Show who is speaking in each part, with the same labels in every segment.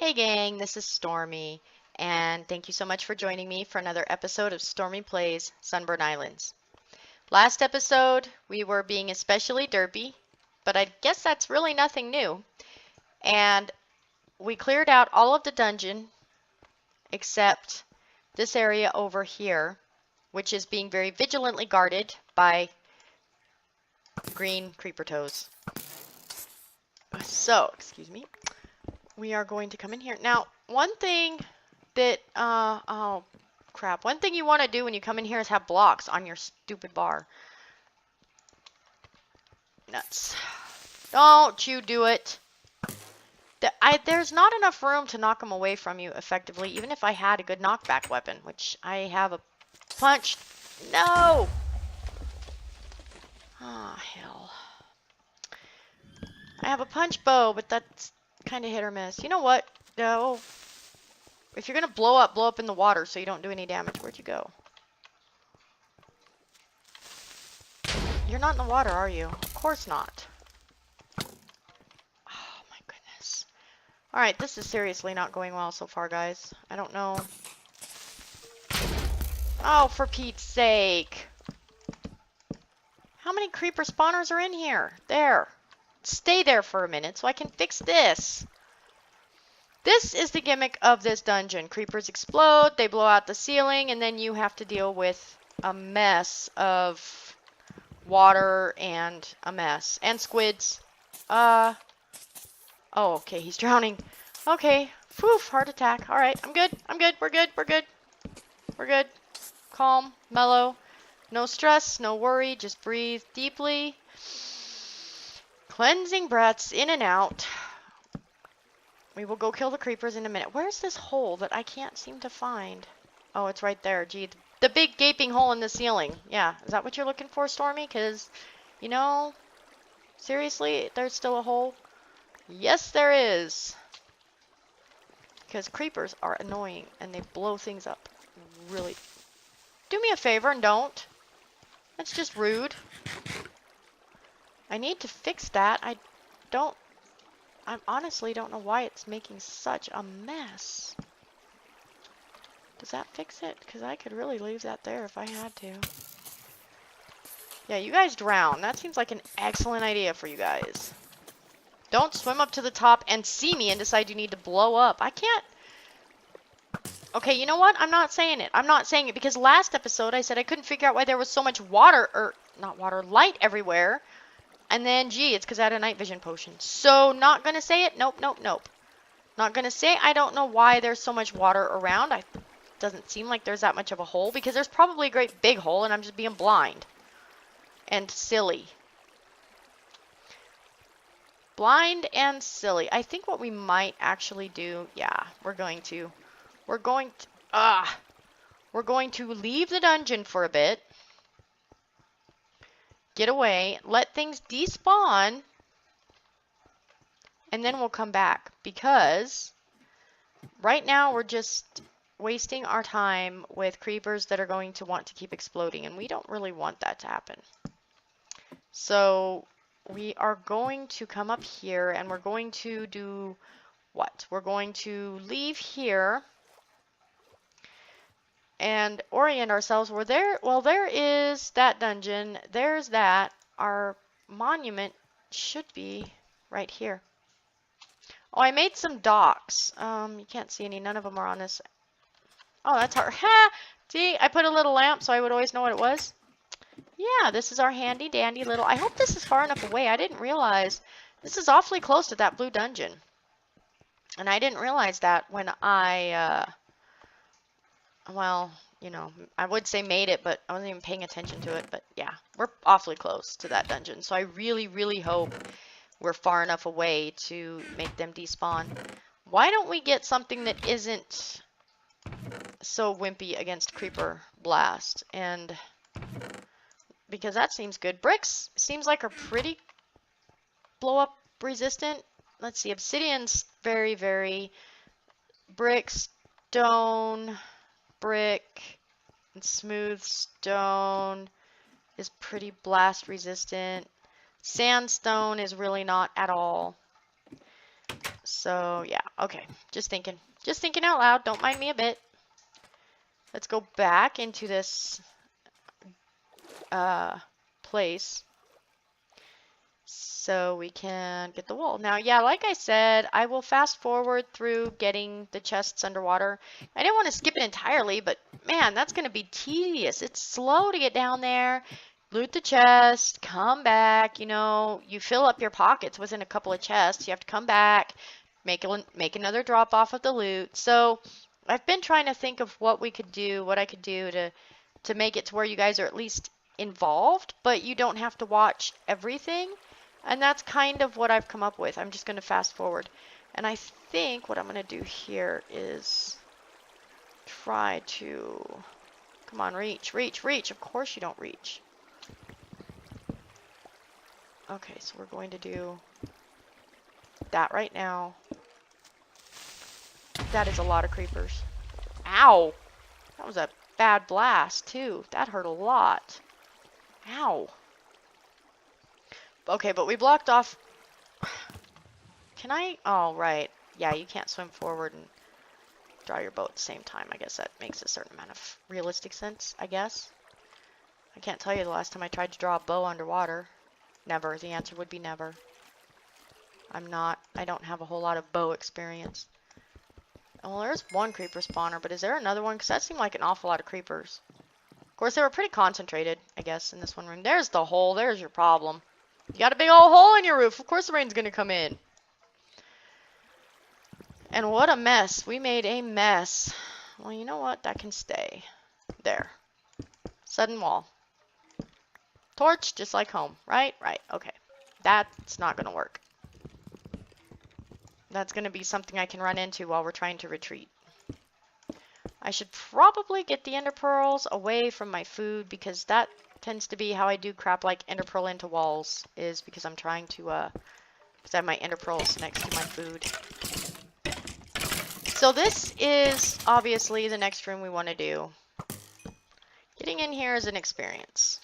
Speaker 1: Hey gang, this is Stormy, and thank you so much for joining me for another episode of Stormy Plays Sunburn Islands. Last episode, we were being especially derpy, but I guess that's really nothing new. And we cleared out all of the dungeon except this area over here, which is being very vigilantly guarded by green creeper toes. So, excuse me, we are going to come in here. Now, one thing that, oh crap, one thing you want to do when you come in here is have blocks on your stupid bar. Nuts. Don't you do it. There's not enough room to knock them away from you effectively, even if I had a good knockback weapon, which I have a punch. No! Ah, hell. I have a punch bow, but that's kind of hit or miss. You know what? No. If you're going to blow up in the water so you don't do any damage. Where'd you go? You're not in the water, are you? Of course not. Oh, my goodness. Alright, this is seriously not going well so far, guys. I don't know. Oh, for Pete's sake. How many creeper spawners are in here? There. Stay there for a minute so I can fix this. This is the gimmick of this dungeon. Creepers explode, they blow out the ceiling, and then you have to deal with a mess of water and a mess. And squids. Oh, okay, he's drowning. Okay. Phew, heart attack. Alright, I'm good. I'm good. We're good. We're good. We're good. Calm. Mellow. No stress. No worry. Just breathe deeply. Cleansing breaths in and out. We will go kill the creepers in a minute. Where's this hole that I can't seem to find? Oh, it's right there. Gee, the big gaping hole in the ceiling. Yeah, is that what you're looking for, Stormy? Because, you know, seriously, there's still a hole? Yes, there is. Because creepers are annoying and they blow things up. Really. Do me a favor and don't. That's just rude. I need to fix that. I honestly don't know why it's making such a mess. Does that fix it? Because I could really leave that there if I had to. Yeah, you guys drown. That seems like an excellent idea for you guys. Don't swim up to the top and see me and decide you need to blow up. I can't. Okay, you know what? I'm not saying it. I'm not saying it because last episode I said I couldn't figure out why there was so much water, or not water, light everywhere. And then, gee, it's because I had a night vision potion. So, not going to say it. Nope, nope, nope. Not going to say I don't know why there's so much water around. It doesn't seem like there's that much of a hole because there's probably a great big hole and I'm just being blind. And silly. Blind and silly. I think what we might actually do, yeah, we're going to leave the dungeon for a bit. Get away, let things despawn, and then we'll come back, because right now we're just wasting our time with creepers that are going to want to keep exploding, and we don't really want that to happen. So we are going to come up here, and we're going to do what? We're going to leave here and orient ourselves. We're there. Well, there is that dungeon. There's that. Our monument should be right here. Oh, I made some docks. You can't see any. None of them are on this. Oh, that's hard. Ha! See, I put a little lamp so I would always know what it was. Yeah, this is our handy dandy little. I hope this is far enough away. I didn't realize this is awfully close to that blue dungeon, and I didn't realize that when I well, you know, I would say made it, but I wasn't even paying attention to it. But yeah, we're awfully close to that dungeon. So I really, really hope we're far enough away to make them despawn. Why don't we get something that isn't so wimpy against creeper blast? And because that seems good. Bricks seems like are pretty blow up resistant. Let's see, obsidian's very, very. Brick, stone, brick, and smooth stone is pretty blast resistant. Sandstone is really not at all. So yeah, okay. Just thinking out loud. Don't mind me a bit. Let's go back into this place so we can get the wool. Now, yeah, like I said, I will fast forward through getting the chests underwater. I didn't want to skip it entirely, but man, that's going to be tedious. It's slow to get down there, loot the chest, come back. You know, you fill up your pockets within a couple of chests. You have to come back, make another drop off of the loot. So I've been trying to think of what we could do, what I could do to make it to where you guys are at least involved, but you don't have to watch everything. And that's kind of what I've come up with. I'm just going to fast forward. And I think what I'm going to do here is try to... Come on, reach, reach, reach. Of course you don't reach. Okay, so we're going to do that right now. That is a lot of creepers. Ow! That was a bad blast, too. That hurt a lot. Ow. Okay, but we blocked off... Can I? Oh, right. Yeah, you can't swim forward and draw your bow at the same time. I guess that makes a certain amount of realistic sense, I guess. I can't tell you the last time I tried to draw a bow underwater. Never. The answer would be never. I don't have a whole lot of bow experience. Well, there's one creeper spawner, but is there another one? Because that seemed like an awful lot of creepers. Of course, they were pretty concentrated, I guess, in this one room. There's the hole. There's your problem. You got a big old hole in your roof. Of course the rain's going to come in. And what a mess. We made a mess. Well, you know what? That can stay. There. Sudden wall. Torch, just like home. Right? Right. Okay. That's not going to work. That's going to be something I can run into while we're trying to retreat. I should probably get the ender pearls away from my food because that tends to be how I do crap like ender pearl into walls, is because I'm trying to, because I have my ender pearls next to my food. So this is obviously the next room we want to do. Getting in here is an experience.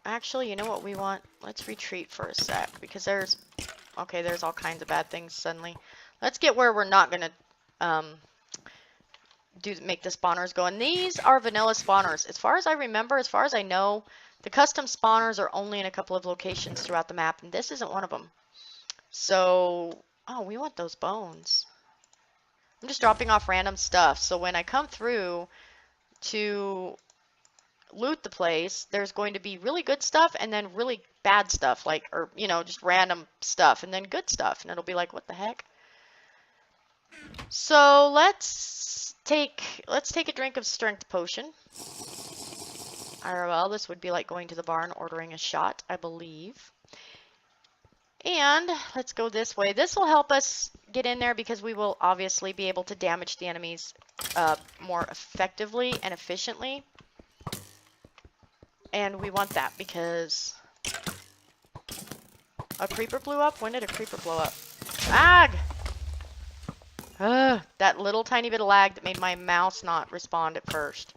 Speaker 1: Actually, you know what we want? Let's retreat for a sec because there's all kinds of bad things suddenly. Let's get where we're not going to, make the spawners go. And these are vanilla spawners. As far as I remember, as far as I know, the custom spawners are only in a couple of locations throughout the map, and this isn't one of them. So, oh, we want those bones. I'm just dropping off random stuff. So when I come through to loot the place, there's going to be really good stuff and then really bad stuff, like, or, you know, just random stuff and then good stuff. And it'll be like, what the heck? So let's take a drink of strength potion. IRL, this would be like going to the bar and ordering a shot, I believe. And let's go this way. This will help us get in there because we will obviously be able to damage the enemies more effectively and efficiently. And we want that because a creeper blew up? When did a creeper blow up? Ag! That little tiny bit of lag that made my mouse not respond at first.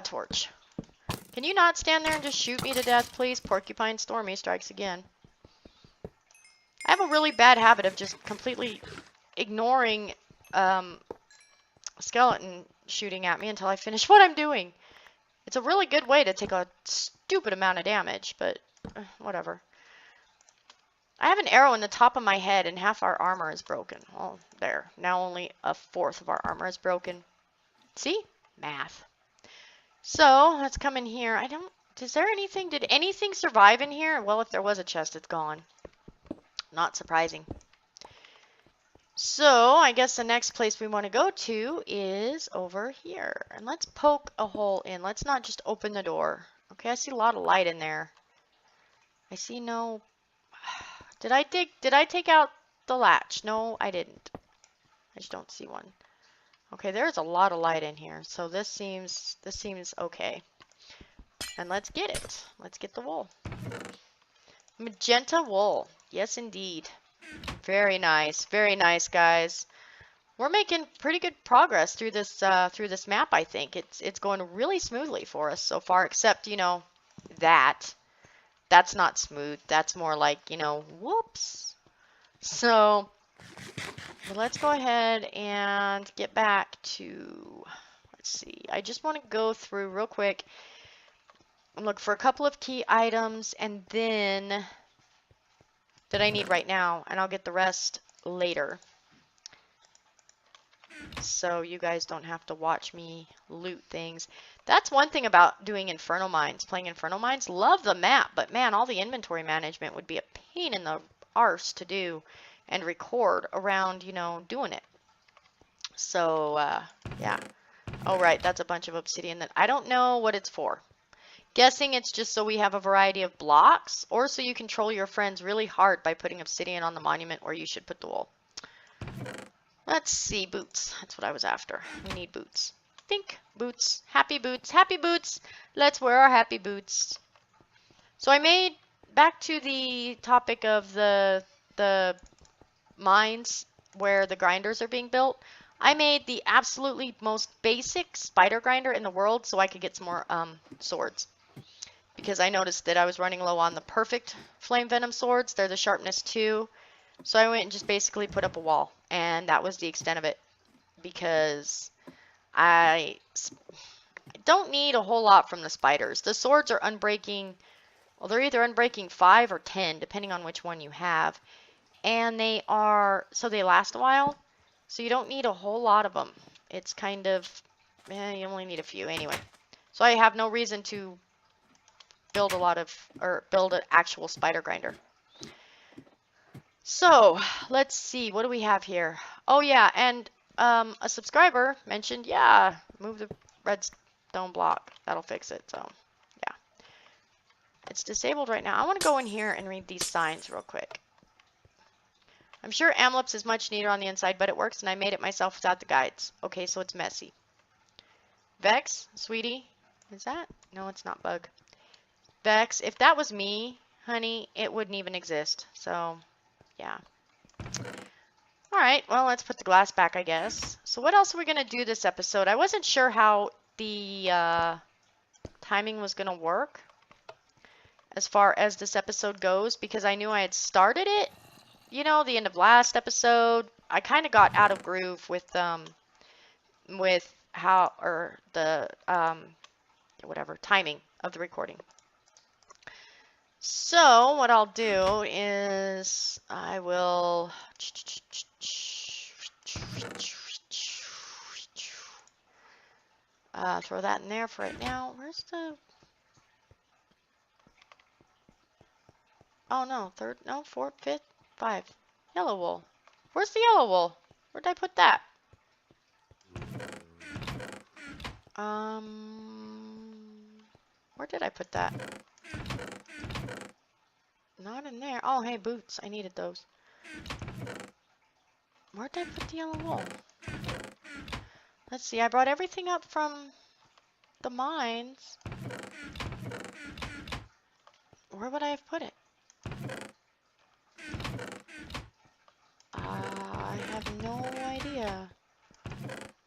Speaker 1: Torch. Can you not stand there and just shoot me to death, please? Porcupine Stormy strikes again. I have a really bad habit of just completely ignoring skeleton shooting at me until I finish what I'm doing. It's a really good way to take a stupid amount of damage, but whatever. I have an arrow in the top of my head and half our armor is broken. Oh, there. Now only a fourth of our armor is broken. See? Math. So, let's come in here. Did anything survive in here? Well, if there was a chest, it's gone. Not surprising. So, I guess the next place we want to go to is over here. And let's poke a hole in. Let's not just open the door. Okay, I see a lot of light in there. I see no... Did I take out the latch? No, I didn't. I just don't see one. Okay, there's a lot of light in here. So this seems okay. And let's get it. Let's get the wool. Magenta wool. Yes, indeed. Very nice. Very nice, guys. We're making pretty good progress through this map, I think. It's going really smoothly for us so far, except, you know, that. That's not smooth. That's more like, you know, whoops. So let's go ahead and get back to, let's see. I just want to go through real quick and look for a couple of key items and then that I need right now, and I'll get the rest later. So you guys don't have to watch me loot things. That's one thing about doing Inferno Mines, playing Inferno Mines. Love the map, but man, all the inventory management would be a pain in the arse to do and record around, you know, doing it. So, yeah. Oh, right, that's a bunch of obsidian that I don't know what it's for. Guessing it's just so we have a variety of blocks, or so you control your friends really hard by putting obsidian on the monument where you should put the wool. Let's see, boots. That's what I was after. We need boots. Think boots. Happy boots. Happy boots. Let's wear our happy boots. So I made, back to the topic of the mines where the grinders are being built, I made the absolutely most basic spider grinder in the world so I could get some more swords. Because I noticed that I was running low on the perfect flame venom swords. They're the sharpness 2. So I went and just basically put up a wall, and that was the extent of it, because I don't need a whole lot from the spiders. The swords are unbreaking, well, they're either unbreaking 5 or 10, depending on which one you have, and they last a while, so you don't need a whole lot of them. It's kind of, you only need a few anyway. So I have no reason to build build an actual spider grinder. So let's see, what do we have here? Oh yeah, and a subscriber mentioned, yeah, move the redstone block. That'll fix it. So yeah, it's disabled right now. I want to go in here and read these signs real quick. I'm sure Amlips is much neater on the inside, but it works, and I made it myself without the guides. Okay, so it's messy. Vechs, sweetie, is that? No, it's not bug. Vechs, if that was me, honey, it wouldn't even exist. So yeah. Alright, well, let's put the glass back, I guess. So what else are we going to do this episode? I wasn't sure how the timing was going to work as far as this episode goes, because I knew I had started it, you know, the end of last episode. I kind of got out of groove with how, or the, whatever, timing of the recording. So what I'll do is I will throw that in there for right now. Where's the... Oh no, third, no, fourth, fifth, 5. Yellow wool. Where's the yellow wool? Where'd I put that? Where did I put that? Not in there. Oh, hey, boots. I needed those. Where'd I put the yellow wool? Let's see. I brought everything up from the mines. Where would I have put it? I have no idea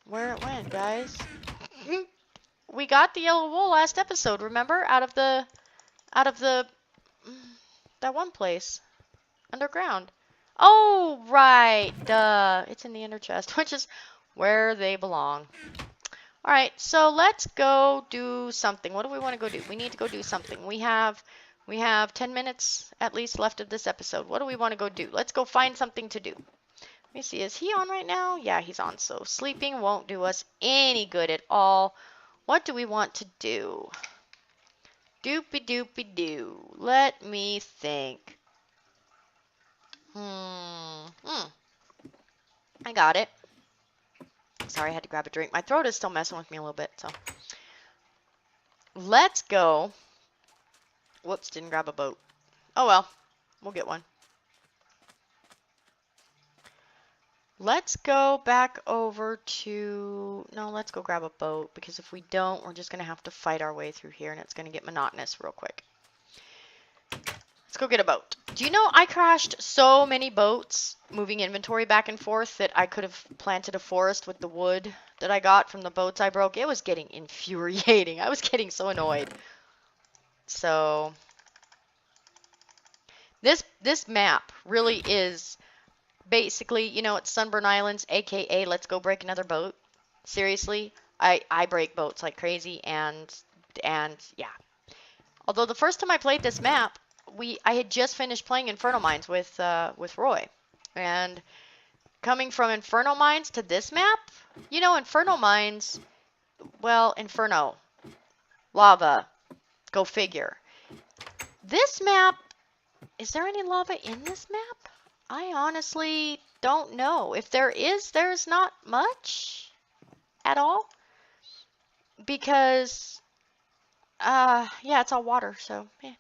Speaker 1: where it went, guys. We got the yellow wool last episode, remember? Out of the that one place underground. Oh, right. Duh. It's in the inner chest, which is where they belong. All right, so let's go do something. What do we want to go do? We need to go do something. We have 10 minutes at least left of this episode. What do we want to go do? Let's go find something to do. Let me see. Is he on right now? Yeah, he's on. So sleeping won't do us any good at all. What do we want to do? Doopy doopy doo. Let me think. I got it. Sorry, I had to grab a drink. My throat is still messing with me a little bit, so. Let's go. Whoops, didn't grab a boat. Oh well, we'll get one. Let's go back over to, no, let's go grab a boat, because if we don't, we're just going to have to fight our way through here, and it's going to get monotonous real quick. Let's go get a boat. Do you know I crashed so many boats moving inventory back and forth that I could have planted a forest with the wood that I got from the boats I broke? It was getting infuriating. I was getting so annoyed. So, This map really is basically, you know, it's Sunburn Islands, aka let's go break another boat. Seriously, I break boats like crazy, and yeah. Although the first time I played this map, I had just finished playing Inferno Mines with Roy, and coming from Inferno Mines to this map, you know, Inferno Mines, well, Inferno, lava, go figure. This map, is there any lava in this map? I honestly don't know. If there is, there's not much at all because, yeah, it's all water, so yeah.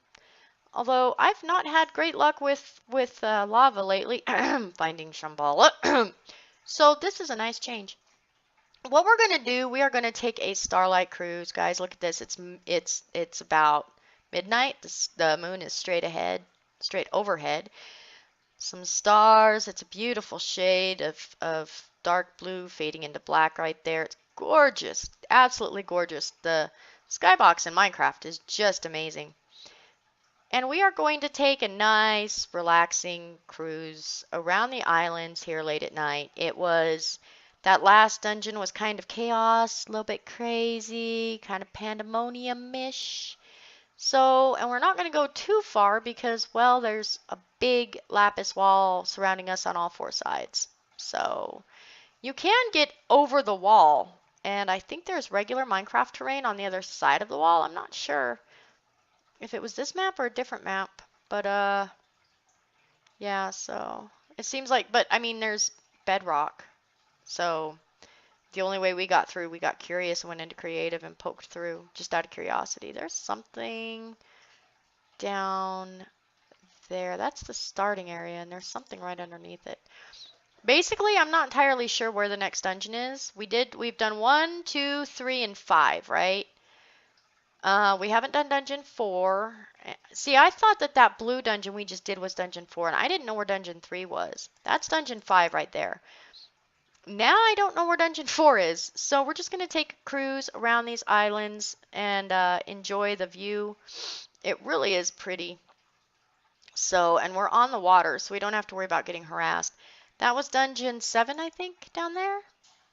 Speaker 1: Although I've not had great luck with lava lately, finding Shambhala. So this is a nice change. What we're gonna do, we are gonna take a starlight cruise, guys. Look at this. It's about midnight. The moon is straight ahead, straight overhead. Some stars. It's a beautiful shade of dark blue fading into black right there. It's gorgeous, absolutely gorgeous. The skybox in Minecraft is just amazing. And we are going to take a nice, relaxing cruise around the islands here late at night. That last dungeon was kind of chaos, a little bit crazy, kind of pandemonium-ish. So, and we're not going to go too far because, well, there's a big lapis wall surrounding us on all four sides. So, you can get over the wall, and I think there's regular Minecraft terrain on the other side of the wall. I'm not sure if it was this map or a different map, but yeah, so it seems like, but I mean, there's bedrock, so the only way we got curious and went into creative and poked through just out of curiosity. There's something down there. That's the starting area, and there's something right underneath it. Basically, I'm not entirely sure where the next dungeon is. We've done 1, 2, 3, and 5, right? We haven't done dungeon 4. See, I thought that blue dungeon we just did was dungeon 4, and I didn't know where dungeon 3 was. That's dungeon 5 right there. Now I don't know where dungeon 4 is, so we're just going to take a cruise around these islands and enjoy the view. It really is pretty. So, and we're on the water, so we don't have to worry about getting harassed. That was dungeon 7, I think, down there,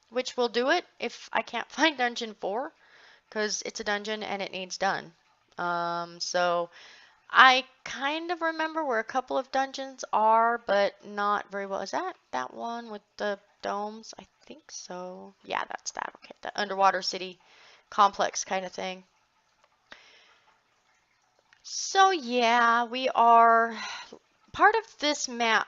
Speaker 1: which will do it if I can't find dungeon 4. Because it's a dungeon and it needs done. So I kind of remember where a couple of dungeons are, but not very well. Is that one with the domes? I think so. Yeah, that's that. Okay, the underwater city complex kind of thing. So yeah, we are part of this map.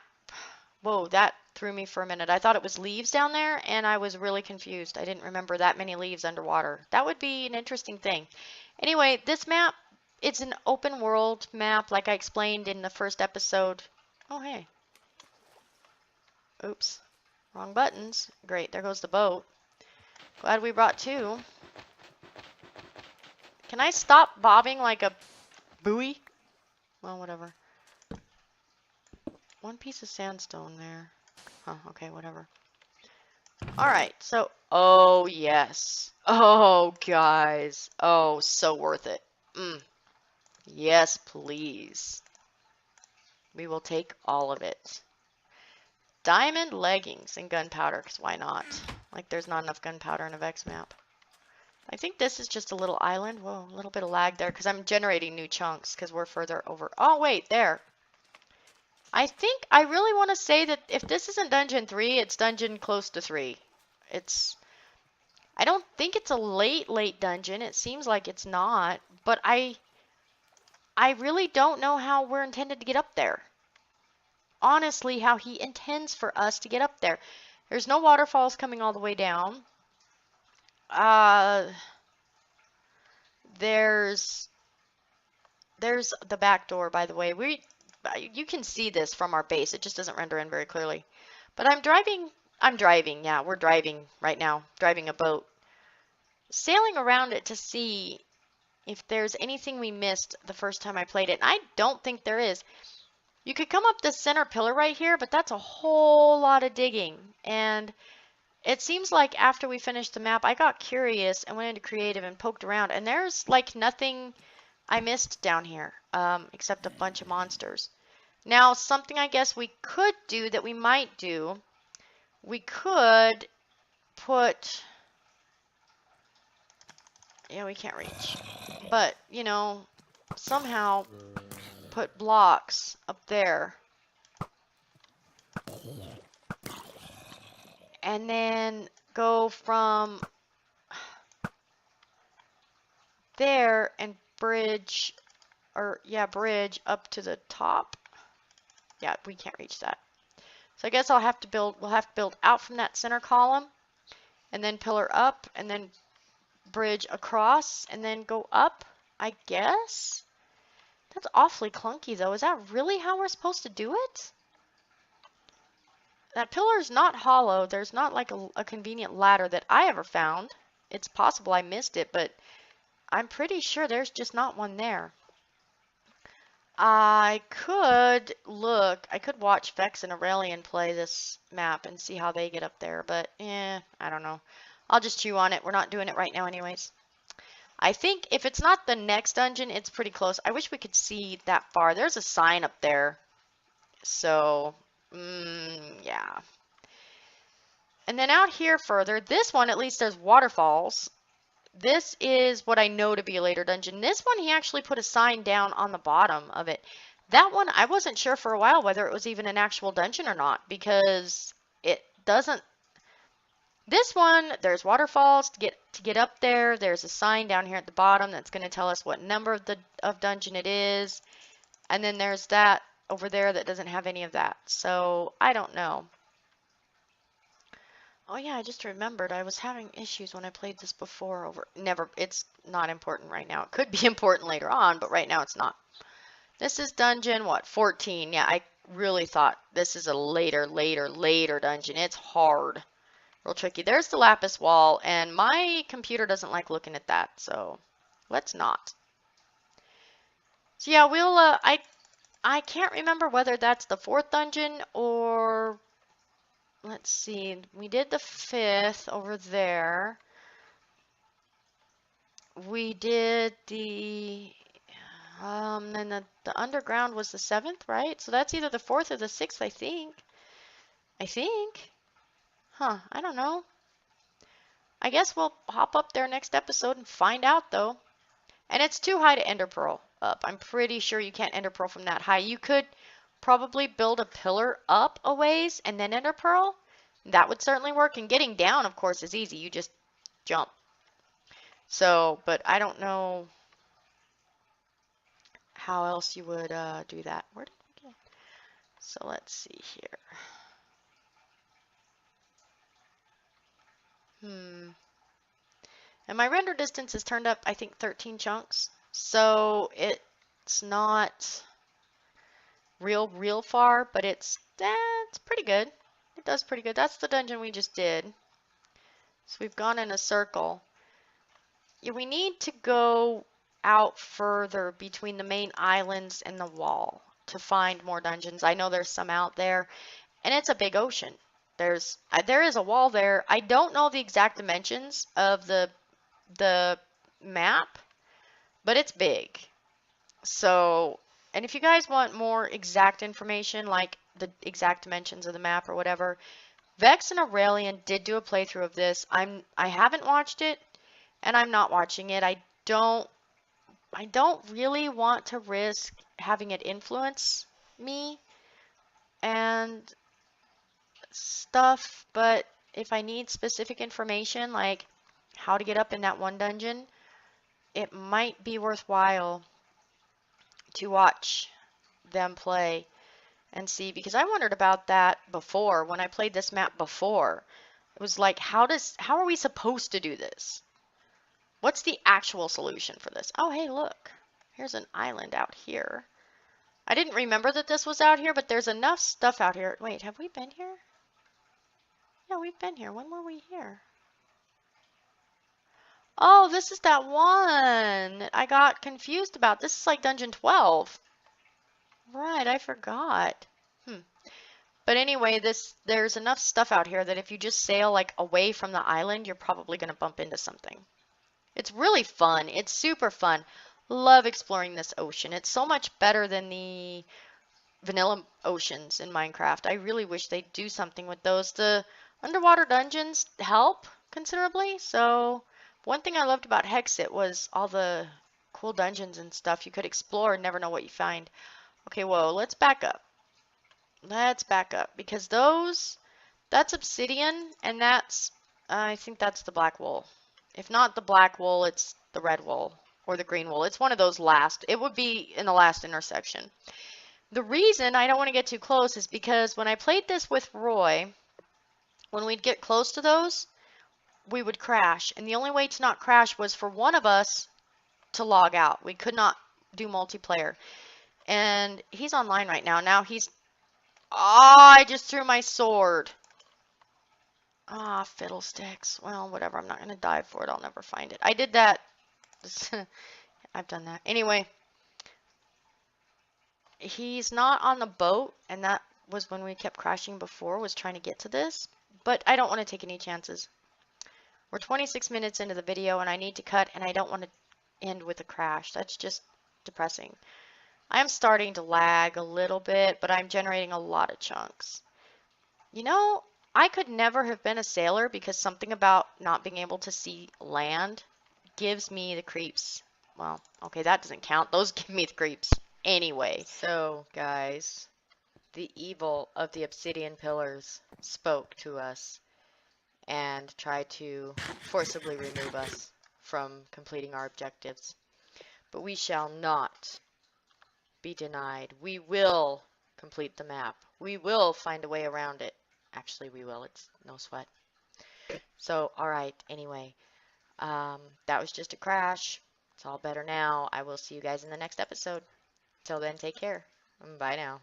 Speaker 1: Whoa, that threw me for a minute. I thought it was leaves down there, and I was really confused. I didn't remember that many leaves underwater. That would be an interesting thing. Anyway, this map, it's an open world map, like I explained in the first episode. Oh, hey. Oops. Wrong buttons. Great, there goes the boat. Glad we brought 2. Can I stop bobbing like a buoy? Well, whatever. 1 piece of sandstone there. Oh, okay, whatever. Alright, so, oh, yes. Oh, guys. Oh, so worth it. Yes, please. We will take all of it. Diamond leggings and gunpowder, because why not? Like, there's not enough gunpowder in a Vechs map. I think this is just a little island. Whoa, a little bit of lag there, because I'm generating new chunks, because we're further over. Oh, wait, there. I think I really want to say that if this isn't dungeon 3, it's dungeon close to 3. I don't think it's a late dungeon. It seems like it's not, but I really don't know how we're intended to get up there. Honestly, how he intends for us to get up there. There's no waterfalls coming all the way down. There's the back door, by the way. You can see this from our base. It just doesn't render in very clearly. But I'm driving, yeah, we're driving right now, driving a boat. Sailing around it to see if there's anything we missed the first time I played it. And I don't think there is. You could come up the center pillar right here, but that's a whole lot of digging. And it seems like after we finished the map, I got curious and went into creative and poked around. And there's like nothing I missed down here, except a bunch of monsters. Now, something I guess we could do that we might do, we could put, yeah, we can't reach, but, you know, somehow put blocks up there. And then go from there and bridge, or yeah, bridge up to the top. Yeah, we can't reach that. So I guess we'll have to build out from that center column and then pillar up and then bridge across and then go up, I guess. That's awfully clunky though. Is that really how we're supposed to do it? That pillar is not hollow. There's not like a convenient ladder that I ever found. It's possible I missed it, but I'm pretty sure there's just not one there. I could watch Vechs and Aurelian play this map and see how they get up there, but I don't know. I'll just chew on it. We're not doing it right now anyways. I think if it's not the next dungeon, it's pretty close. I wish we could see that far. There's a sign up there. So, yeah. And then out here further, this one, at least there's waterfalls. This is what I know to be a later dungeon. This one, he actually put a sign down on the bottom of it. That one, I wasn't sure for a while whether it was even an actual dungeon or not, because it doesn't. This one, there's waterfalls to get up there. There's a sign down here at the bottom that's going to tell us what number of dungeon it is. And then there's that over there that doesn't have any of that. So, I don't know. Oh yeah, I just remembered I was having issues when I played this before it's not important right now. It could be important later on, but right now it's not. This is dungeon, what, 14? Yeah, I really thought this is a later dungeon. It's hard. Real tricky. There's the lapis wall, and my computer doesn't like looking at that, so let's not. So yeah, we'll, I can't remember whether that's the 4th dungeon or... Let's see, we did the 5th over there. We did the, then the underground was the 7th, right? So that's either the 4th or the 6th, I think. Huh, I don't know. I guess we'll hop up there next episode and find out, though. And it's too high to ender pearl up. I'm pretty sure you can't ender pearl from that high. You could probably build a pillar up a ways and then ender pearl. That would certainly work. And getting down, of course, is easy. You just jump. So, but I don't know how else you would do that. Where did we get? So let's see here. And my render distance is turned up, I think, 13 chunks. So it's not real far, but it's pretty good. It does pretty good. That's the dungeon we just did. So we've gone in a circle. Yeah, we need to go out further between the main islands and the wall to find more dungeons. I know there's some out there, and it's a big ocean. There is a wall there. I don't know the exact dimensions of the map, but it's big. So, and if you guys want more exact information, like the exact dimensions of the map or whatever, Vechs and Aurelian did do a playthrough of this. I haven't watched it, and I'm not watching it. I don't really want to risk having it influence me and stuff, but if I need specific information, like how to get up in that one dungeon, it might be worthwhile to watch them play and see, because I wondered about that before when I played this map before. It was like, how are we supposed to do this? What's the actual solution for this? Oh, hey, look. Here's an island out here. I didn't remember that this was out here, but there's enough stuff out here. Wait, have we been here? Yeah, we've been here. When were we here? Oh, this is that one that I got confused about. This is like Dungeon 12. Right, I forgot. But anyway, there's enough stuff out here that if you just sail like away from the island, you're probably going to bump into something. It's really fun. It's super fun. Love exploring this ocean. It's so much better than the vanilla oceans in Minecraft. I really wish they'd do something with those. The underwater dungeons help considerably. So one thing I loved about Hexit was all the cool dungeons and stuff you could explore and never know what you find. Okay, whoa, let's back up. Let's back up because that's obsidian and I think that's the black wool. If not the black wool, it's the red wool or the green wool. It's one of those last. It would be in the last intersection. The reason I don't want to get too close is because when I played this with Roy, when we'd get close to those, we would crash. And the only way to not crash was for one of us to log out. We could not do multiplayer. And he's online right now. Now he's... Oh, I just threw my sword. Ah, fiddlesticks. Well, whatever. I'm not going to dive for it. I'll never find it. I did that. I've done that. Anyway, he's not on the boat, and that was when we kept crashing before, was trying to get to this. But I don't want to take any chances. We're 26 minutes into the video, and I need to cut, and I don't want to end with a crash. That's just depressing. I am starting to lag a little bit, but I'm generating a lot of chunks. You know, I could never have been a sailor because something about not being able to see land gives me the creeps. Well, okay, that doesn't count. Those give me the creeps anyway. So, guys, the evil of the obsidian pillars spoke to us and tried to forcibly remove us from completing our objectives. But we shall not be denied. We will complete the map. We will find a way around it. Actually, we will. It's no sweat. So, alright, anyway. That was just a crash. It's all better now. I will see you guys in the next episode. Till then, take care. Bye now.